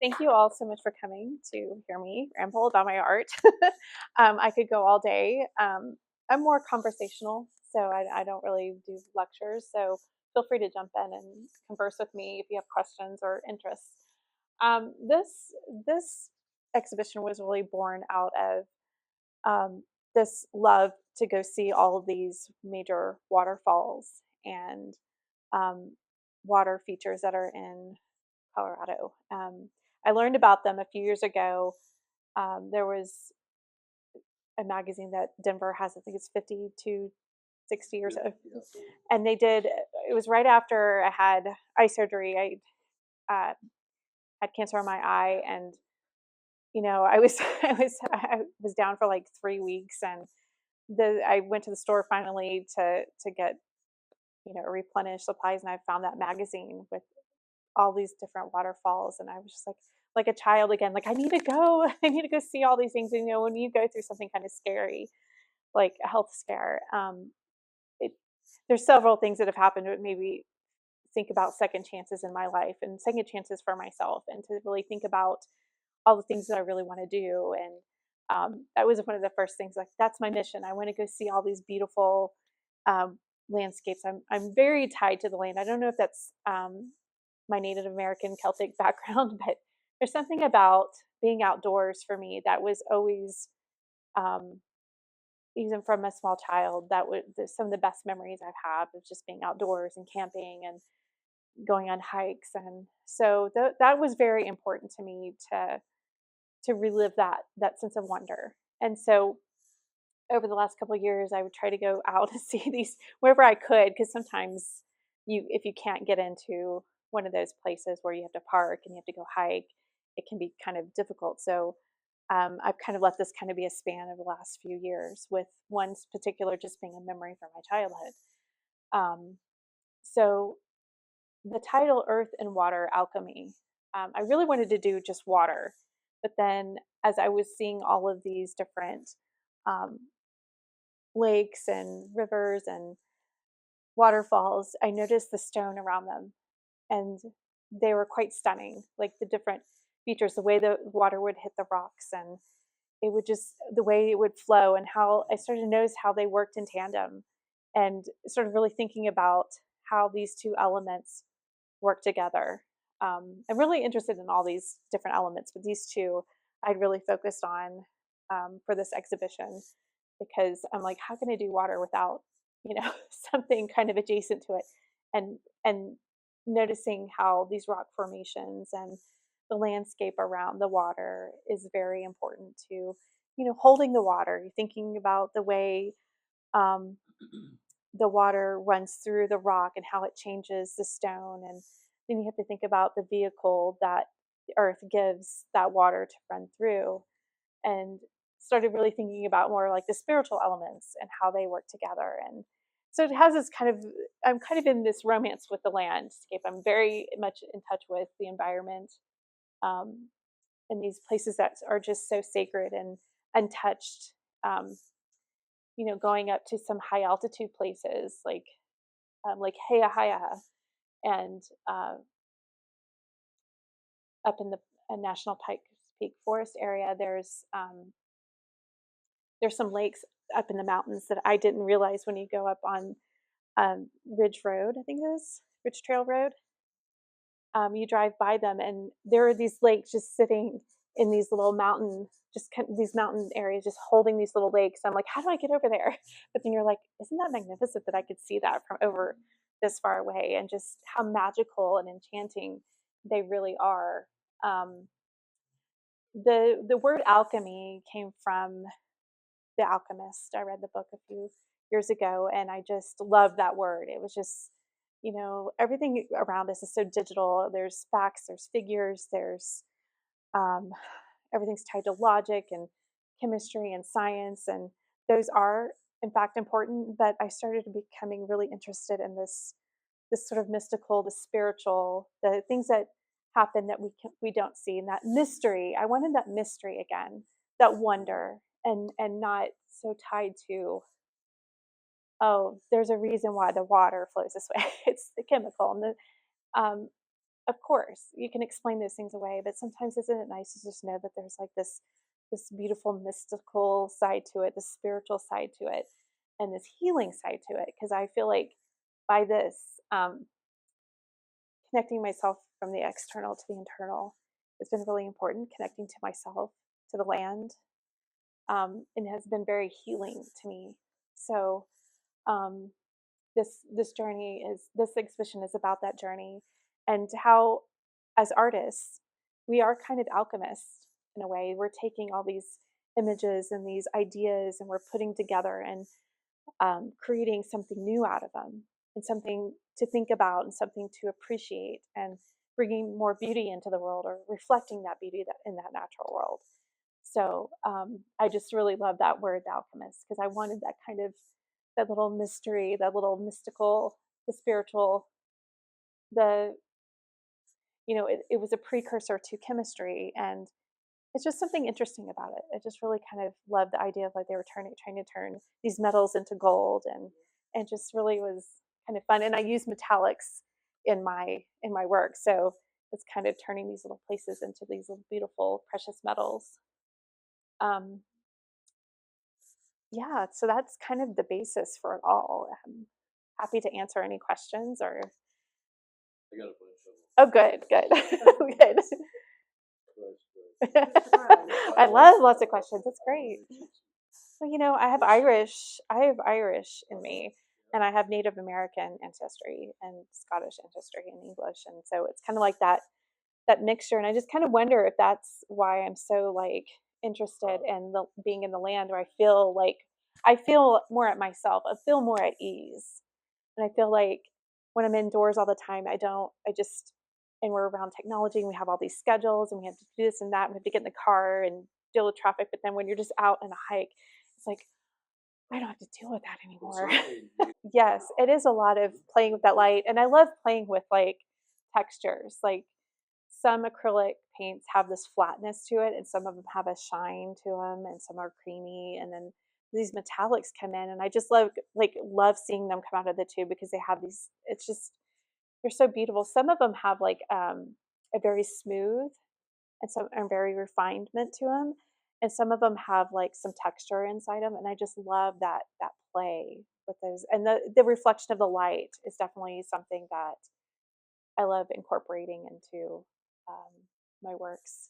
Thank you all so much for coming to hear me ramble about my art. I could go all day. I'm more conversational, so I don't really do lectures. So feel free to jump in and converse with me if you have questions or interests. This exhibition was really born out of this love to go see all of these major waterfalls and um, water features that are in Colorado. I learned about them a few years ago. There was a magazine that Denver has, I think it's 50 to 60 years old. And they did, it was right after I had eye surgery. I had cancer on my eye, and I was I was down for like 3 weeks, and I went to the store finally to get replenish supplies, and I found that magazine with all these different waterfalls, and I was just like a child again, like I need to go. I need to go see all these things. And when you go through something kind of scary, like a health scare, it there's several things that have happened that maybe think about second chances in my life and second chances for myself, and to really think about all the things that I really want to do. And that was one of the first things, like that's my mission. I want to go see all these beautiful um, landscapes. I'm very tied to the land. I don't know if that's my Native American Celtic background, but there's something about being outdoors for me that was always, um, even from a small child, that was some of the best memories I've had of just being outdoors and camping and going on hikes. And so that was very important to me to relive that sense of wonder. And so over the last couple of years, I would try to go out and see these wherever I could, because sometimes if you can't get into one of those places where you have to park and you have to go hike, it can be kind of difficult. So I've kind of let this kind of be a span of the last few years, with one particular just being a memory from my childhood. Um, so the title Earth and Water Alchemy, I really wanted to do just water, but then as I was seeing all of these different um, lakes and rivers and waterfalls, I noticed the stone around them, and they were quite stunning. Like the different features, the way the water would hit the rocks, and it would just the way it would flow, and how I started to notice how they worked in tandem, and sort of really thinking about how these two elements work together. I'm really interested in all these different elements, but these two I'd really focused on for this exhibition, because I'm like, how can I do water without, something kind of adjacent to it, and noticing how these rock formations and the landscape around the water is very important to, holding the water. You're thinking about the way um, the water runs through the rock and how it changes the stone, and then you have to think about the vehicle that the earth gives that water to run through, and started really thinking about more like the spiritual elements and how they work together. And so it has this kind of, I'm kind of in this romance with the landscape. I'm very much in touch with the environment, um, and these places that are just so sacred and untouched. um, Going up to some high altitude places like Heihaya, and up in the National Peak Forest area, there's some lakes up in the mountains that I didn't realize when you go up on Ridge Road, I think it is Ridge Trail Road. You drive by them, and there are these lakes just sitting in these little mountain, just kind of these mountain areas, just holding these little lakes. I'm like, how do I get over there? But then you're like, isn't that magnificent that I could see that from over this far away, and just how magical and enchanting they really are. Um, the word alchemy came from The Alchemist. I read the book a few years ago, and I just loved that word. It was just, everything around us is so digital. There's facts, there's figures, there's um, everything's tied to logic and chemistry and science, and those are in fact important. But I started becoming really interested in this sort of mystical, the spiritual, the things that happen that we don't see, and that mystery. I wanted that mystery again, that wonder, and not so tied to, oh, there's a reason why the water flows this way. It's the chemical, and the um, of course, you can explain those things away, but sometimes isn't it nice to just know that there's like this beautiful mystical side to it, this spiritual side to it, and this healing side to it? Because I feel like by this, connecting myself from the external to the internal has been really important. Connecting to myself, to the land, and has been very healing to me. So um, this journey is this exhibition is about that journey, and how as artists we are kind of alchemists in a way. We're taking all these images and these ideas and we're putting together and creating something new out of them, and something to think about and something to appreciate, and bringing more beauty into the world, or reflecting that beauty that in that natural world. So I just really love that word, the alchemist, because I wanted that kind of that little mystery, that little mystical, the spiritual, the it was a precursor to chemistry, and it's just something interesting about it. I just really kind of love the idea of like they were trying to turn these metals into gold, and just really was kind of fun. And I use metallics in my work, so it's kind of turning these little places into these little beautiful precious metals. Um, yeah, so that's kind of the basis for it all. I'm happy to answer any questions or. I got a bunch of them. Oh, good, good. I love lots of questions. That's great. Well, I have Irish. I have Irish in me, and I have Native American ancestry and Scottish ancestry and English, and so it's kind of like that mixture. And I just kind of wonder if that's why I'm so like interested in the being in the land, where I feel more at myself. I feel more at ease, and I feel like when I'm indoors all the time, and we're around technology and we have all these schedules and we have to do this and that. And we have to get in the car and deal with traffic. But then when you're just out on a hike, it's like, I don't have to deal with that anymore. Yes, it is a lot of playing with that light. And I love playing with like textures. Like some acrylic paints have this flatness to it, and some of them have a shine to them, and some are creamy. And then these metallics come in, and I just love seeing them come out of the tube, because they have these. It's just they're so beautiful. Some of them have like a very smooth and some are very refinement to them, and some of them have like some texture inside them. And I just love that play with those. And the reflection of the light is definitely something that I love incorporating into um, my works,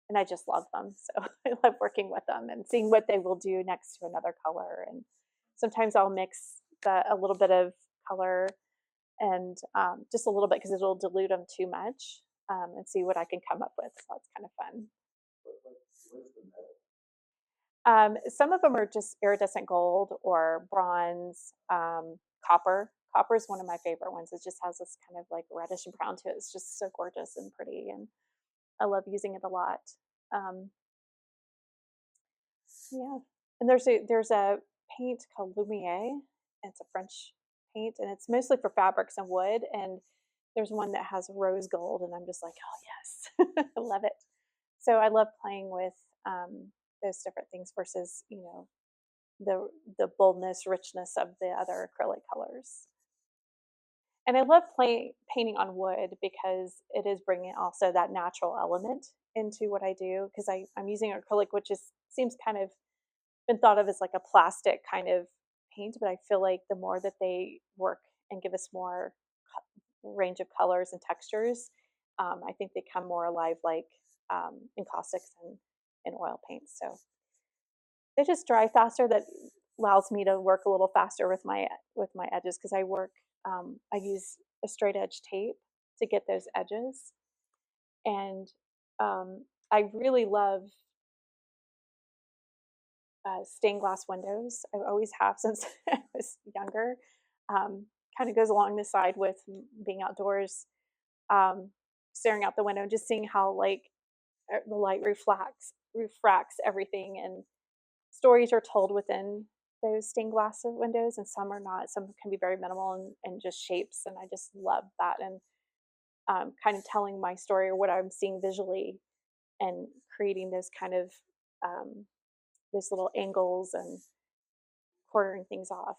and I just love them. So I love working with them and seeing what they will do next to another color. And sometimes I'll mix a little bit of color and just a little bit, because it'll dilute them too much, and see what I can come up with. So it's kind of fun. Some of them are just iridescent gold or bronze, copper. Copper is one of my favorite ones. It just has this kind of like reddish brown to it. It's just so gorgeous and pretty, and I love using it a lot. Um, yeah, and there's a paint called Lumiere. It's a French paint, and it's mostly for fabrics and wood. And there's one that has rose gold, and I'm just like, oh yes, I love it. So I love playing with those different things versus the boldness, richness of the other acrylic colors. And I love painting on wood, because it is bringing also that natural element into what I do, because I'm using acrylic, which seems kind of been thought of as like a plastic kind of paint, but I feel like the more that they work and give us more range of colors and textures, I think they come more alive, like encaustics and oil paints. So they just dry faster. That allows me to work a little faster with my edges, because I use a straight edge tape to get those edges. And I really love stained glass windows. I always have since I was younger. Kind of goes along the side with being outdoors, um, staring out the window and just seeing how like the light refracts everything, and stories are told within those stained glass windows, and some are not. Some can be very minimal and just shapes, and I just love that. And kind of telling my story or what I'm seeing visually, and creating those kind of those little angles and quartering things off.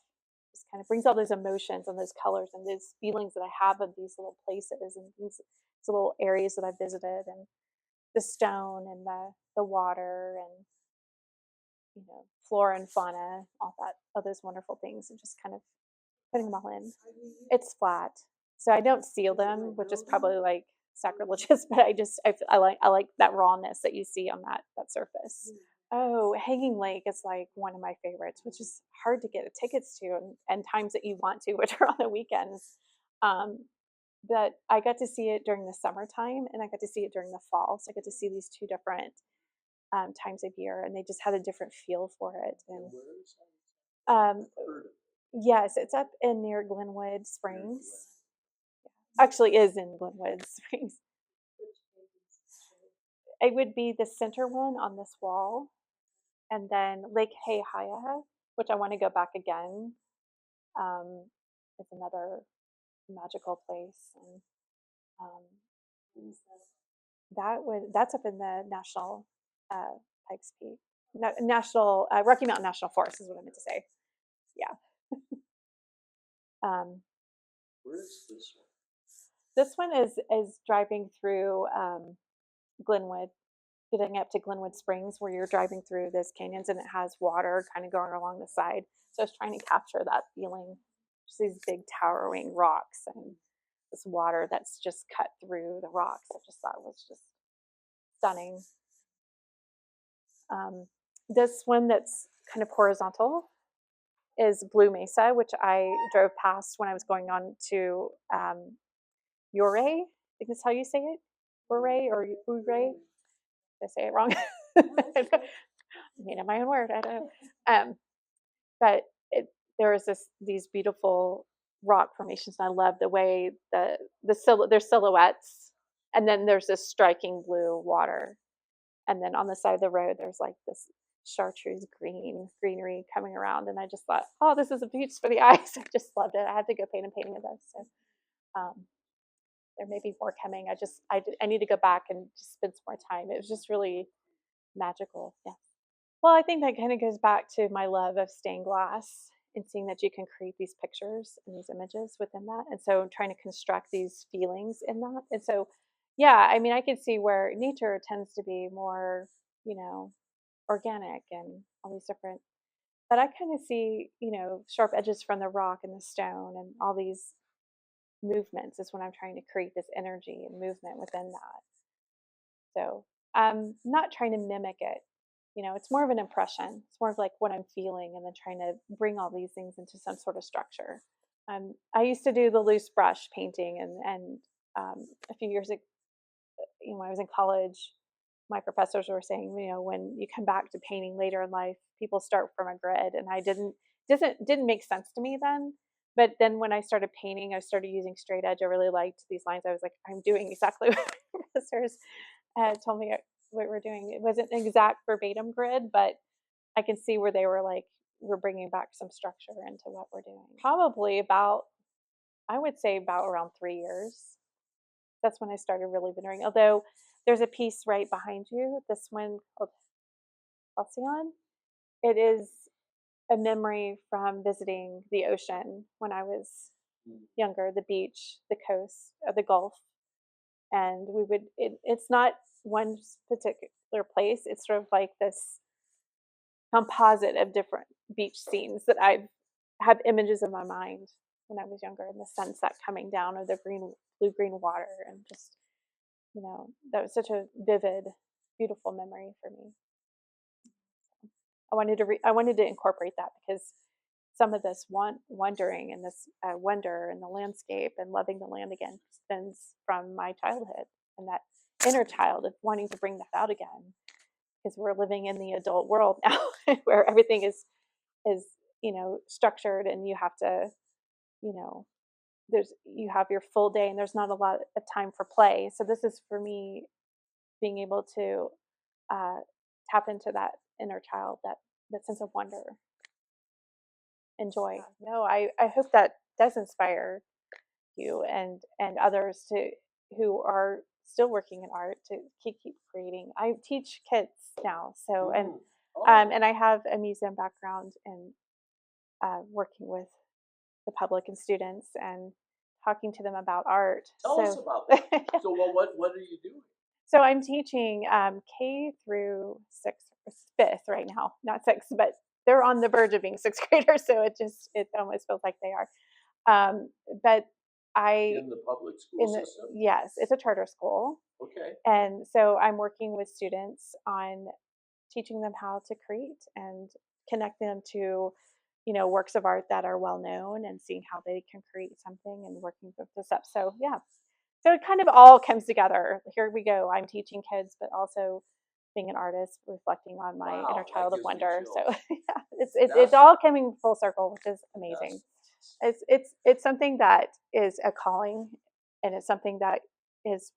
Just kind of brings all those emotions and those colors and those feelings that I have of these little places and these little areas that I visited, and the stone and the water and flora and fauna, all those wonderful things, and just kind of putting them all in. It's flat, so I don't seal them, which is probably like sacrilegious, but I like that rawness that you see on that surface. Oh, Hanging Lake is like one of my favorites, which is hard to get tickets to, and times that you want to, which are on the weekends. Um, but I got to see it during the summertime, and I got to see it during the fall. So I got to see these two different times of year, and they just had a different feel for it. And yes, it's up in near Glenwood Springs. Actually, is in Glenwood Springs. It would be the center one on this wall, and then Lake Heiha, which I want to go back again. It's another magical place, and that's up in the National Pikes Peak, National Rocky Mountain National Forest is what I meant to say. Yeah. Where is this one? This one is driving through Glenwood, getting up to Glenwood Springs, where you're driving through those canyons, and it has water kind of going along the side. So I was trying to capture that feeling, just these big towering rocks and this water that's just cut through the rocks. I just thought it was just stunning. This one that's kind of horizontal is Blue Mesa, which I drove past when I was going on to Ouray. I think that's how you say it. Ouray or Ouray. Did I say it wrong? I made up my own word. I don't know. But there is these beautiful rock formations, and I love the way there's silhouettes, and then there's this striking blue water, and then on the side of the road there's like this chartreuse greenery coming around, and I just thought, oh, this is a beach for the eyes. I just loved it. I had to go paint a painting of this. So there may be more coming. I need to go back and just spend some more time. It was just really magical. Yeah. Well, I think that kind of goes back to my love of stained glass and seeing that you can create these pictures and these images within that. And so trying to construct these feelings in that. And so, yeah, I mean, I can see where nature tends to be more, organic and all these different, but I kind of see, sharp edges from the rock and the stone and all these movements is when I'm trying to create this energy and movement within that. So I'm not trying to mimic it. It's more of an impression. It's more of like what I'm feeling, and then trying to bring all these things into some sort of structure. I used to do the loose brush painting, and a few years ago, when I was in college, my professors were saying, when you come back to painting later in life, people start from a grid, and I didn't make sense to me then. But then when I started painting, I started using straight edge. I really liked these lines. I was like, I'm doing exactly what my professors told me what we're doing. It wasn't an exact verbatim grid, but I can see where they were like, we're bringing back some structure into what we're doing. Probably I would say about around 3 years. That's when I started really wondering. Although there's a piece right behind you, this one called Halcyon. It is a memory from visiting the ocean when I was younger, the beach, the coast, the Gulf. And it's not one particular place. It's sort of like this composite of different beach scenes that I have images in my mind when I was younger, and the sunset coming down, or the blue green water, and just that was such a vivid, beautiful memory for me. I wanted to incorporate that, because some of this wondering and this wonder in the landscape and loving the land again stems from my childhood, and that inner child of wanting to bring that out again, because we're living in the adult world now where everything is structured, and you have to you have your full day, and there's not a lot of time for play. So this is for me being able to tap into that inner child, that sense of wonder and joy. No, I hope that does inspire you and others who are still working in art to keep creating. I teach kids now, so and I have a museum background in working with the public and students, and talking to them about art. Tell us about that. So, well, what are you doing? So I'm teaching K through fifth right now, not sixth, but they're on the verge of being sixth graders, so it almost feels like they are. But I in the public school system. Yes, it's a charter school. Okay. And so I'm working with students on teaching them how to create and connecting them to, works of art that are well known and seeing how they can create something and working with this up. So yeah, so it kind of all comes together. Here we go. I'm teaching kids, but also being an artist, reflecting on my inner child of wonder. So yeah, it's all coming full circle, which is amazing. It's something that is a calling, and it's something that is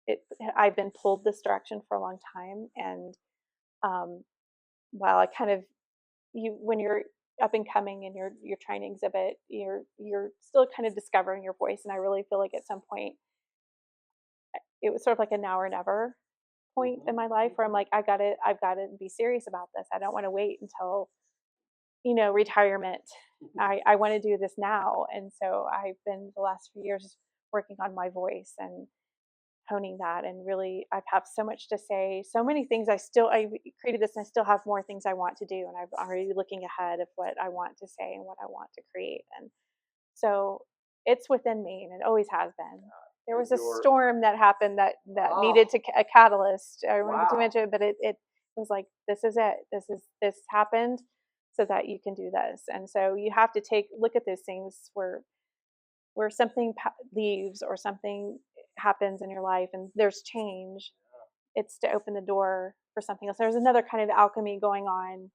it. I've been pulled this direction for a long time, and while I kind of when you're up and coming and you're trying to exhibit, you're still kind of discovering your voice, and I really feel like at some point it was sort of like a now or never point in my life where I'm like, I've got to be serious about this. I don't want to wait until, retirement. I want to do this now. And so I've been the last few years working on my voice and honing that. And really, I have so much to say, so many things. I created this and I still have more things I want to do. And I'm already looking ahead of what I want to say and what I want to create. And so it's within me, and it always has been. There was a storm that happened that needed a catalyst. I don't want to mention it, but it was like, this is it. This happened so that you can do this. And so you have to look at those things where something leaves or something happens in your life and there's change. It's to open the door for something else. There's another kind of alchemy going on,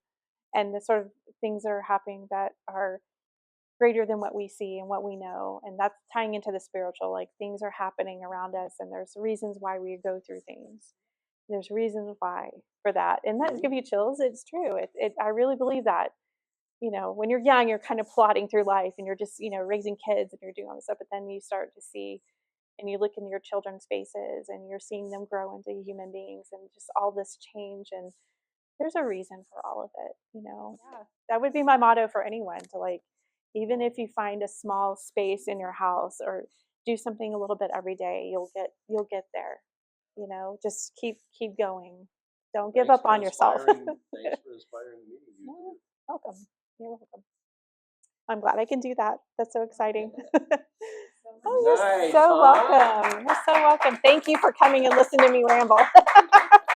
and the sort of things that are happening that are greater than what we see and what we know. And that's tying into the spiritual, like things are happening around us and there's reasons why we go through things. There's reasons why for that. And that give you chills. It's true. I really believe that, when you're young, you're kind of plodding through life and you're just, raising kids and you're doing all this stuff, but then you start to see and you look in your children's faces and you're seeing them grow into human beings and just all this change. And there's a reason for all of it, Yeah. That would be my motto for anyone to even if you find a small space in your house or do something a little bit every day, you'll get there. Just keep going. Don't give up on yourself. Thanks for inspiring me. You welcome. You're welcome. I'm glad I can do that. That's so exciting. Oh, you're so welcome. You're so welcome. Thank you for coming and listening to me ramble.